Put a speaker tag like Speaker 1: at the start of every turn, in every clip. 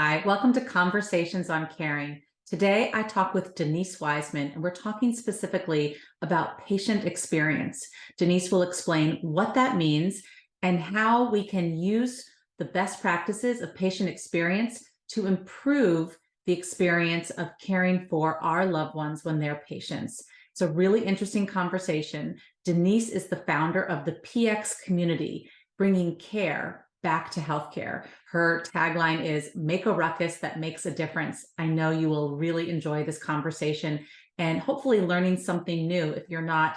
Speaker 1: Hi, welcome to Conversations on Caring. Today, I talk with Denise Wiseman, and we're talking specifically about patient experience. Denise will explain what that means and how we can use the best practices of patient experience to improve the experience of caring for our loved ones when they're patients. It's a really interesting conversation. Denise is the founder of the PX community, bringing care back to healthcare. Her tagline is "Make a ruckus that makes a difference." I know you will really enjoy this conversation and hopefully learning something new if you're not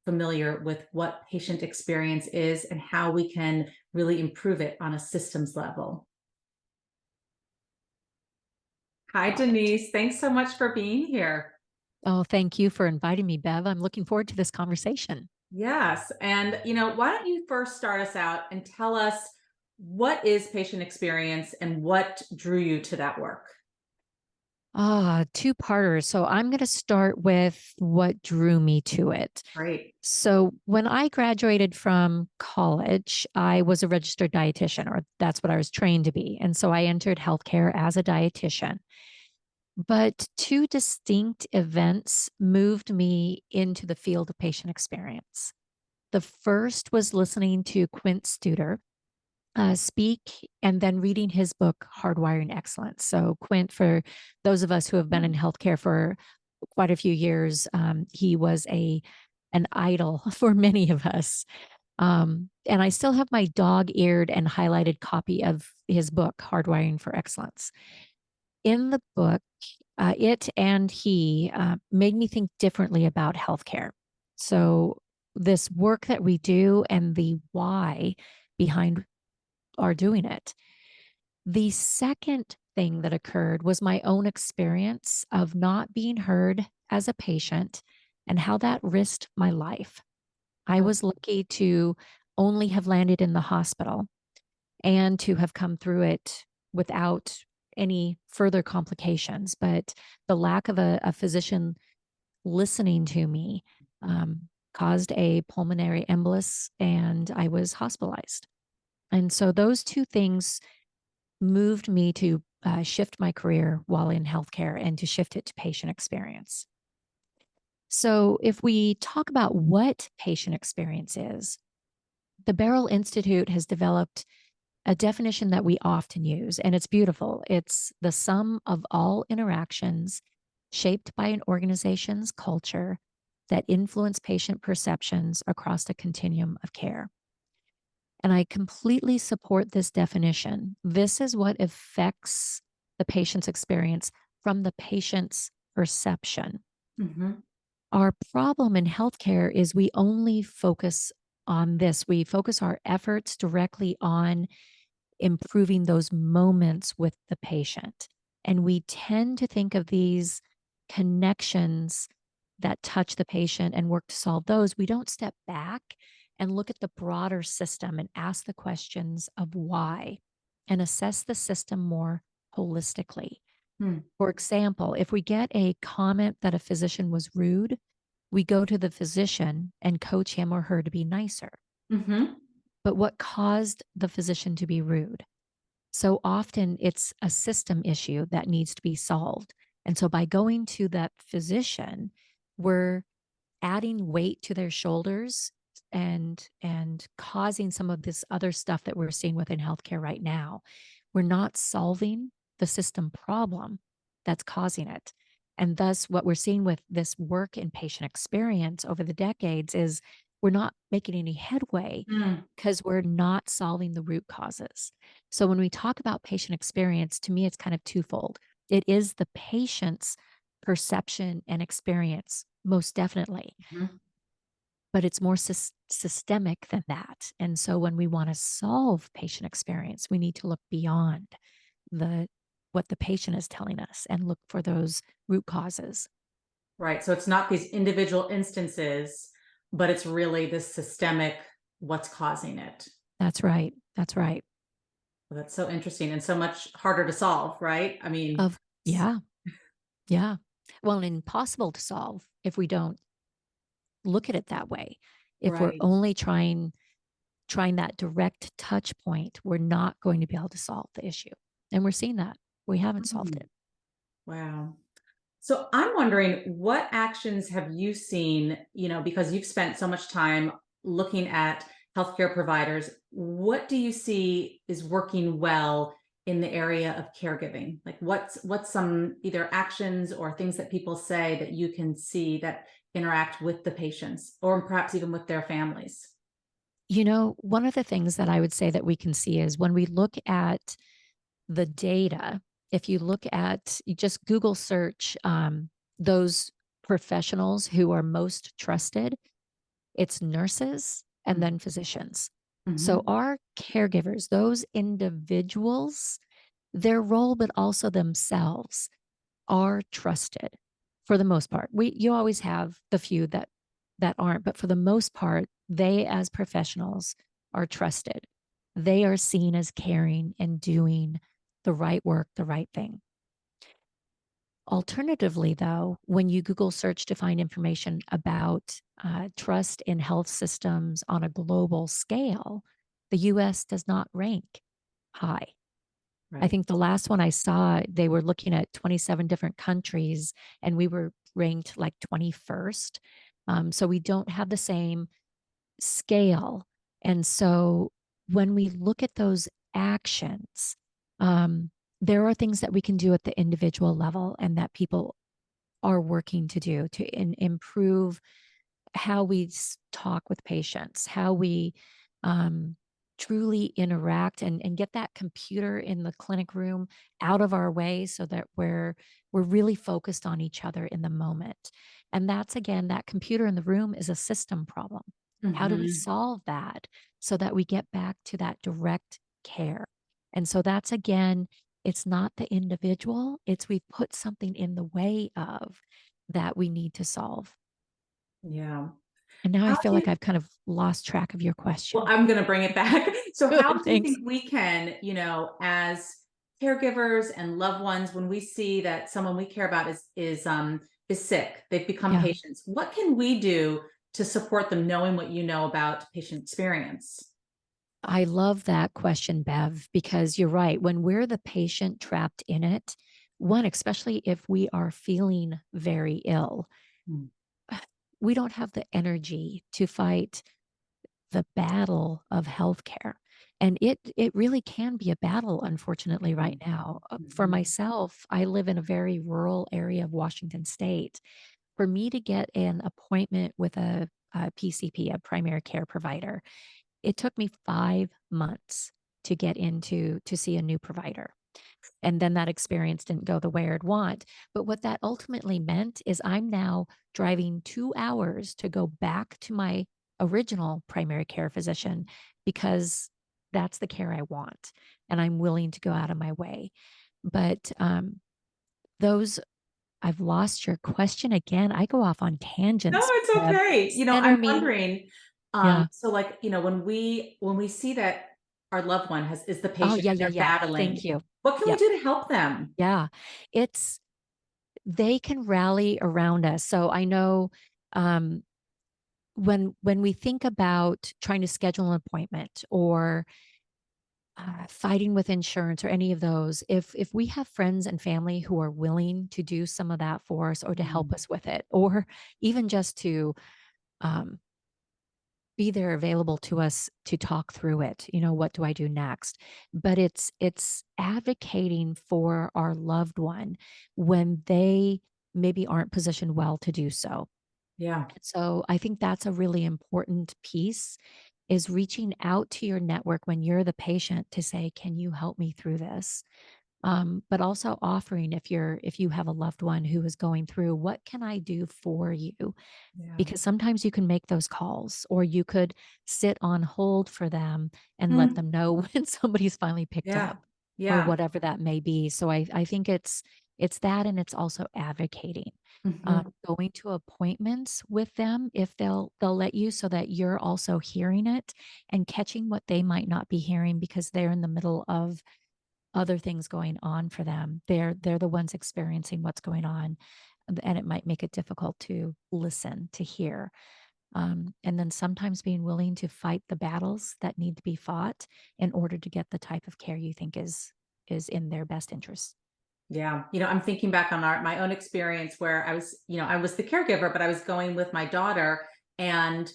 Speaker 1: familiar with what patient experience is and how we can really improve it on a systems level. Hi, Denise. Thanks so much for being here.
Speaker 2: Oh, thank you for inviting me, Bev. I'm looking forward to this conversation.
Speaker 1: Yes. And, why don't you first start us out and tell us what is patient experience and what drew you to that work?
Speaker 2: Two-parters. So I'm going to start with what drew me to it.
Speaker 1: Great.
Speaker 2: So when I graduated from college, I was a registered dietitian, or that's what I was trained to be. And so I entered healthcare as a dietitian. But two distinct events moved me into the field of patient experience. The first was listening to Quint Studer speak and then reading his book, Hardwiring Excellence. So, Quint, for those of us who have been in healthcare for quite a few years, he was an idol for many of us. And I still have my dog-eared and highlighted copy of his book, Hardwiring for Excellence. In the book, it and he made me think differently about healthcare. So, this work that we do and the why behind are doing it. The second thing that occurred was my own experience of not being heard as a patient and how that risked my life. I
Speaker 1: Oh,
Speaker 2: was lucky to only have landed in the hospital and to have come through it without any further complications. But the lack of a physician listening to me caused a pulmonary embolus and I was hospitalized. And so those two things moved me to shift my career while in healthcare and to shift it to patient experience. So, if we talk about what patient experience is, the Barrel Institute has developed a definition that we often use, and it's beautiful. It's the sum of all interactions shaped by an organization's culture that influence patient perceptions across the continuum of care. And I completely support this definition. This is what affects the patient's experience from the patient's perception.
Speaker 1: mhm.
Speaker 2: Our problem in healthcare is we only focus on this. We focus our efforts directly on improving those moments with the patient. And we tend to think of these connections that touch the patient and work to solve those. We don't step back and look at the broader system and ask the questions of why and assess the system more holistically.
Speaker 1: Hmm.
Speaker 2: For example, if we get a comment that a physician was rude, we go to the physician and coach him or her to be nicer.
Speaker 1: Mhm.
Speaker 2: But what caused the physician to be rude? So often it's a system issue that needs to be solved. And so by going to that physician, we're adding weight to their shoulders and causing some of this other stuff that we're seeing within healthcare right now. We're not solving the system problem that's causing it. And thus, what we're seeing with this work in patient experience over the decades is we're not making any headway
Speaker 1: Mm.
Speaker 2: because we're not solving the root causes. So, when we talk about patient experience, to me, it's kind of twofold. It is the patient's perception and experience, most definitely,
Speaker 1: Mhm.
Speaker 2: but it's more systemic than that. And so when we want to solve patient experience, we need to look beyond the what the patient is telling us and look for those root causes.
Speaker 1: Right. So it's not these individual instances, but it's really this systemic what's causing it.
Speaker 2: That's right. That's right.
Speaker 1: Well, that's so interesting and so much harder to solve, right? I mean,
Speaker 2: Of yeah, yeah. Well, and impossible to solve if we don't look at it that way. If we're
Speaker 1: right.
Speaker 2: only trying that direct touch point, we're not going to be able to solve the issue. And we're seeing that. We haven't solved
Speaker 1: Mm,
Speaker 2: it.
Speaker 1: wow. So I'm wondering, what actions have you seen, because you've spent so much time looking at healthcare providers, what do you see is working well in the area of caregiving? Like what's some either actions or things that people say that you can see that interact with the patients or perhaps even with their families?
Speaker 2: One of the things that I would say that we can see is when we look at the data, if you look at, you just Google search those professionals who are most trusted, it's nurses and then physicians. So
Speaker 1: Mm-hmm.
Speaker 2: our caregivers, those individuals, their role, but also themselves are trusted for the most part. You always have the few that aren't, but for the most part, they as professionals are trusted. They are seen as caring and doing the right work, the right thing. Alternatively, though, when you Google search to find information about trust in health systems on a global scale, the US does not rank high. I
Speaker 1: Right.
Speaker 2: think the last one I saw, they were looking at 27 different countries and we were ranked like 21st. So we don't have the same scale. And so when we look at those actions, um, there are things that we can do at the individual level and that people are working to do to improve how we talk with patients, how we um, truly interact and get that computer in the clinic room out of our way so that we're really focused on each other in the moment. And that's again, that computer in the room is a system problem. How do we
Speaker 1: Mm-hmm.
Speaker 2: solve that so that we get back to that direct care? And so that's again, it's not the individual, it's we've put something in the way of that we need to solve.
Speaker 1: Yeah.
Speaker 2: And now I
Speaker 1: How
Speaker 2: feel
Speaker 1: do you
Speaker 2: like I've kind of lost track of your
Speaker 1: Well,
Speaker 2: question.
Speaker 1: I'm gonna bring it back. So how
Speaker 2: Good,
Speaker 1: do you
Speaker 2: thanks.
Speaker 1: think we can, as caregivers and loved ones, when we see that someone we care about is sick, they've become
Speaker 2: Yeah,
Speaker 1: patients, what can we do to support them knowing what you know about patient experience?
Speaker 2: I love that question, Bev, because you're right. When we're the patient trapped in it, one, especially if we are feeling very ill,
Speaker 1: Mm,
Speaker 2: we don't have the energy to fight the battle of healthcare. And it really can be a battle, unfortunately, right
Speaker 1: mm,
Speaker 2: now. For
Speaker 1: mhm.
Speaker 2: myself, I live in a very rural area of Washington State. For me to get an appointment with a PCP, a primary care provider, it took me 5 months to get into to see a new provider. And then that experience didn't go the way I'd want. But what that ultimately meant is I'm now driving 2 hours to go back to my original primary care physician because that's the care I want. And I'm willing to go out of my way. But those, I've lost your question again. I go off on
Speaker 1: No,
Speaker 2: tangents.
Speaker 1: it's
Speaker 2: Deb.
Speaker 1: okay.
Speaker 2: Center
Speaker 1: I'm
Speaker 2: me.
Speaker 1: wondering,
Speaker 2: Yeah.
Speaker 1: so like, when we see that our loved one is the
Speaker 2: Oh,
Speaker 1: patient
Speaker 2: yeah,
Speaker 1: and
Speaker 2: yeah,
Speaker 1: they're
Speaker 2: yeah. Thank
Speaker 1: battling,
Speaker 2: you.
Speaker 1: what can we
Speaker 2: Yep.
Speaker 1: do to help them?
Speaker 2: Yeah. It's, they can rally around us. So I know um, when we think about trying to schedule an appointment or fighting with insurance or any of those, if we have friends and family who are willing to do some of that for us or to help
Speaker 1: Mm,
Speaker 2: us with it, or even just to um, be there available to us to talk through it, what do I do next? But it's advocating for our loved one when they maybe aren't positioned well to do so.
Speaker 1: yeah.
Speaker 2: So I think that's a really important piece is reaching out to your network when you're the patient to say, can you help me through this? But also offering if you have a loved one who is going through, what can I do for you?
Speaker 1: Yeah.
Speaker 2: Because sometimes you can make those calls or you could sit on hold for them and let
Speaker 1: Mm,
Speaker 2: them know when somebody's finally picked
Speaker 1: yeah.
Speaker 2: up or
Speaker 1: Yeah.
Speaker 2: whatever that may be. So I think it's that and it's also advocating.
Speaker 1: Mhm.
Speaker 2: Going to appointments with them if they'll let you so that you're also hearing it and catching what they might not be hearing because they're in the middle of other things going on for them. They're the ones experiencing what's going on, and it might make it difficult to listen, to hear. And then sometimes being willing to fight the battles that need to be fought in order to get the type of care you think is in their best interest.
Speaker 1: Yeah. I'm thinking back on my own experience where I was the caregiver, but I was going with my daughter and,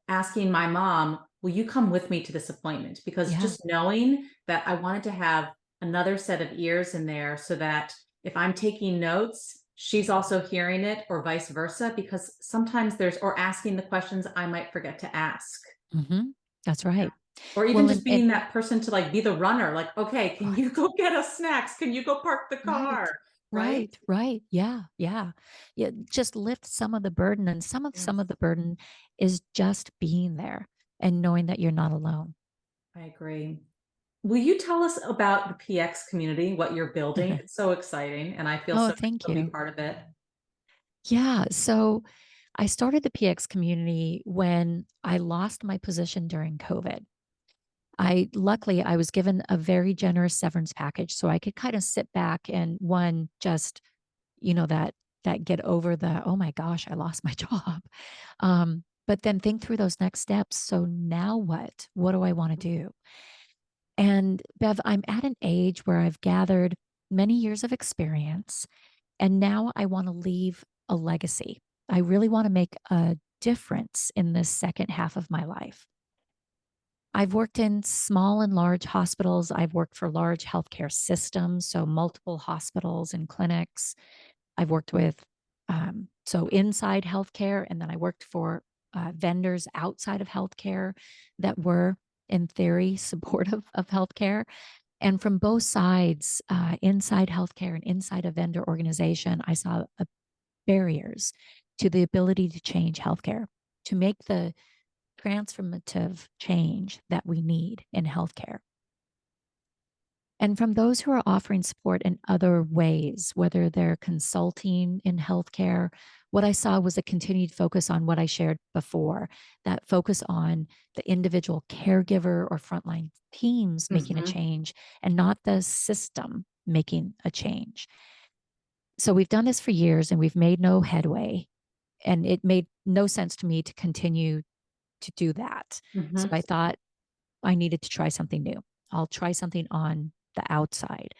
Speaker 1: asking my mom, will you come with me to this appointment? Because
Speaker 2: Yeah.
Speaker 1: just knowing that I wanted to have another set of ears in there so that if I'm taking notes, she's also hearing it or vice versa, because sometimes or asking the questions I might forget to ask.
Speaker 2: Hmm. That's right.
Speaker 1: Or even
Speaker 2: Well,
Speaker 1: just
Speaker 2: and
Speaker 1: being that person to like be the runner, like, okay, can you go get us snacks? Can you go park the
Speaker 2: right.
Speaker 1: car? Right?
Speaker 2: Right, right. Yeah, yeah. Yeah, just lift some of the burden, and some of
Speaker 1: Yes,
Speaker 2: the burden is just being there and knowing that you're not alone.
Speaker 1: I agree. Will you tell us about the PX community, what you're building? It's so exciting, and I feel
Speaker 2: Oh,
Speaker 1: so
Speaker 2: thank
Speaker 1: to be
Speaker 2: you.
Speaker 1: part of it.
Speaker 2: Yeah, so I started the PX community when I lost my position during COVID. I luckily I was given a very generous severance package so I could kind of sit back and one just, that get over the, oh my gosh, I lost my job. But then think through those next steps. So now what? What do I want to do? And Bev, I'm at an age where I've gathered many years of experience, and now I want to leave a legacy. I really want to make a difference in this second half of my life. I've worked in small and large hospitals. I've worked for large healthcare systems, so multiple hospitals and clinics. I've worked with, so inside healthcare, and then I worked for vendors outside of healthcare that were, in theory, supportive of healthcare. And from both sides, inside healthcare and inside a vendor organization, I saw barriers to the ability to change healthcare, to make the transformative change that we need in healthcare. And from those who are offering support in other ways, whether they're consulting in healthcare, what I saw was a continued focus on what I shared before, that focus on the individual caregiver or frontline teams making a
Speaker 1: Mhm,
Speaker 2: change and not the system making a change. So we've done this for years and we've made no headway. And it made no sense to me to continue to do that. So
Speaker 1: mhm,
Speaker 2: I thought I needed to try something new. I'll try something on the outside.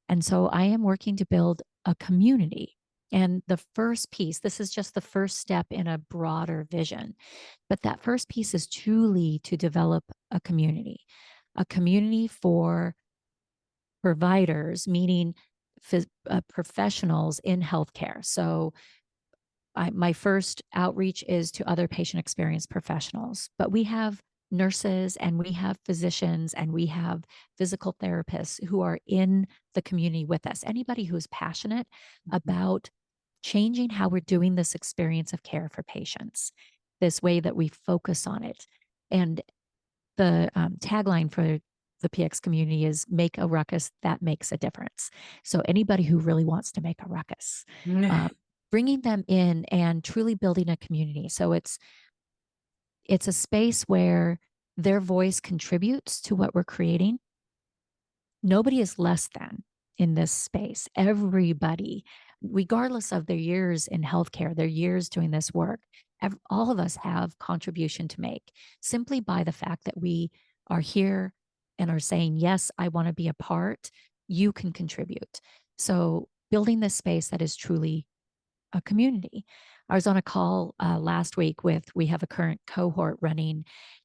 Speaker 2: And so I am working to build a community. And the first piece, this is just the first step in a broader vision, but that first piece is truly to develop a community for providers, meaning professionals in healthcare. So my first outreach is to other patient experience professionals, but we have nurses and we have physicians and we have physical therapists who are in the community with us. Anybody who is passionate
Speaker 1: mhm.
Speaker 2: about changing how we're doing this experience of care for patients, this way that we focus on it. And the tagline for the PX community is make a ruckus that makes a difference. So anybody who really wants to make a ruckus, uh, bringing them in and truly building a community. So it's a space where their voice contributes to what we're creating. Nobody is less than in this space. Everybody, regardless of their years in healthcare, their years doing this work, all of us have contribution to make simply by the fact that we are here and are saying, yes, I want to be a part. You can contribute. So building this space that is truly a community. I was on a call last week we have a current cohort running,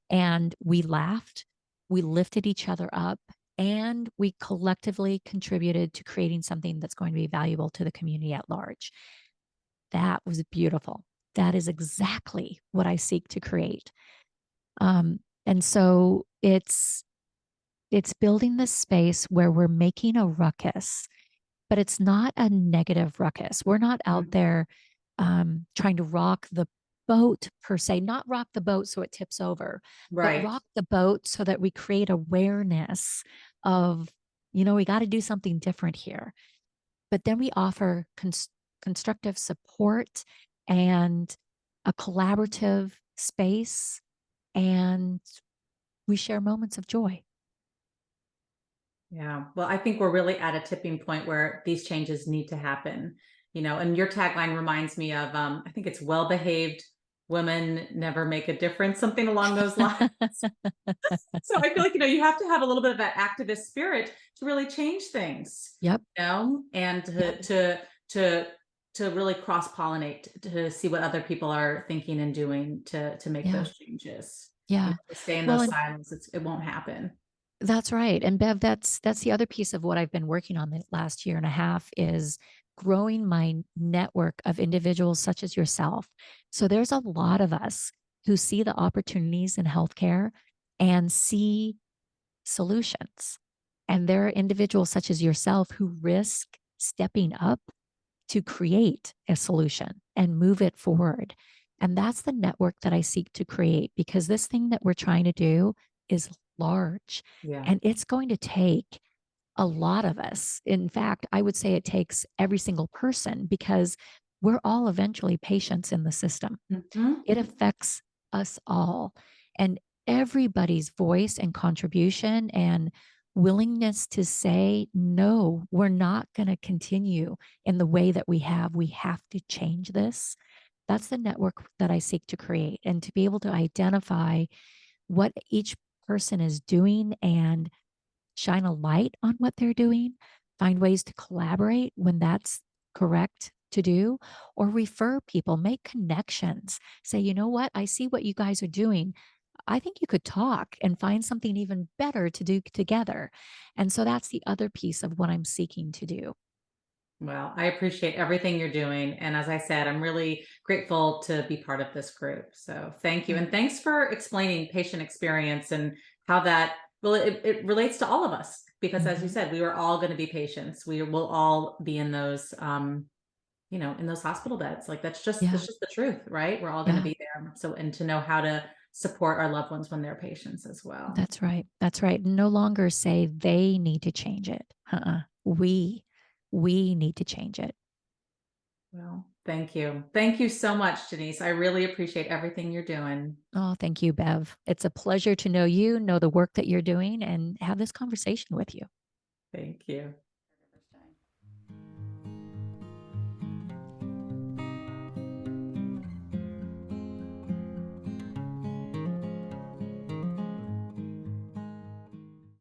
Speaker 2: and we laughed, we lifted each other up, and we collectively contributed to creating something that's going to be valuable to the community at large. That was beautiful. That is exactly what I seek to create. And so it's building this space where we're making a ruckus, but it's not a negative ruckus. We're not out
Speaker 1: Mhm.
Speaker 2: there trying to rock the boat per se, not rock the boat so it tips over, but
Speaker 1: Right.
Speaker 2: rock the boat so that we create awareness of, we got to do something different here. But then we offer constructive support and a collaborative space, and we share moments of joy.
Speaker 1: Yeah. Well, I think we're really at a tipping point where these changes need to happen. And your tagline reminds me of I think it's well behaved, women never make a difference, something along those lines. So I feel like, you have to have a little bit of that activist spirit to really change things,
Speaker 2: Yep.
Speaker 1: and
Speaker 2: Yep.
Speaker 1: to to really cross pollinate to see what other people are thinking and doing to make
Speaker 2: Yeah.
Speaker 1: those changes.
Speaker 2: Yeah.
Speaker 1: To stay in
Speaker 2: Well,
Speaker 1: those
Speaker 2: and
Speaker 1: silos, it won't happen.
Speaker 2: that's right. And Bev, that's the other piece of what I've been working on the last year and a half is growing my network of individuals such as yourself. So there's a lot of us who see the opportunities in healthcare and see solutions. And there are individuals such as yourself who risk stepping up to create a solution and move it forward. And that's the network that I seek to create because this thing that we're trying to do is large
Speaker 1: Yeah.
Speaker 2: and it's going to take a lot of us. In fact, I would say it takes every single person because we're all eventually patients in the system.
Speaker 1: Mhm.
Speaker 2: It affects us all. And everybody's voice and contribution and willingness to say, no, we're not going to continue in the way that we have. We have to change this. That's the network that I seek to create and to be able to identify what each person is doing and shine a light on what they're doing, find ways to collaborate when that's correct to do, or refer people, make connections. Say, you know what? I see what you guys are doing. I think you could talk and find something even better to do together. And so that's the other piece of what I'm seeking to do.
Speaker 1: Well, I appreciate everything you're doing. And as I said, I'm really grateful to be part of this group. So thank you.
Speaker 2: Oh,
Speaker 1: And thanks for explaining patient experience and how that, well, it relates to all of us. Because as you
Speaker 2: mhm.
Speaker 1: said, we are all going to be patients. We will all be in those, in those hospital beds. Like
Speaker 2: Yeah,
Speaker 1: that's just the truth, right? We're all going to
Speaker 2: yeah,
Speaker 1: be there. So, and to know how to support our loved ones when they're patients as well.
Speaker 2: that's right. That's right. No longer say they need to change it. We need to change it.
Speaker 1: Well, thank you. Thank you so much, Denise. I really appreciate everything you're doing.
Speaker 2: Oh, thank you, Bev. It's a pleasure to know you, know the work that you're doing, and have this conversation with you.
Speaker 1: Thank you.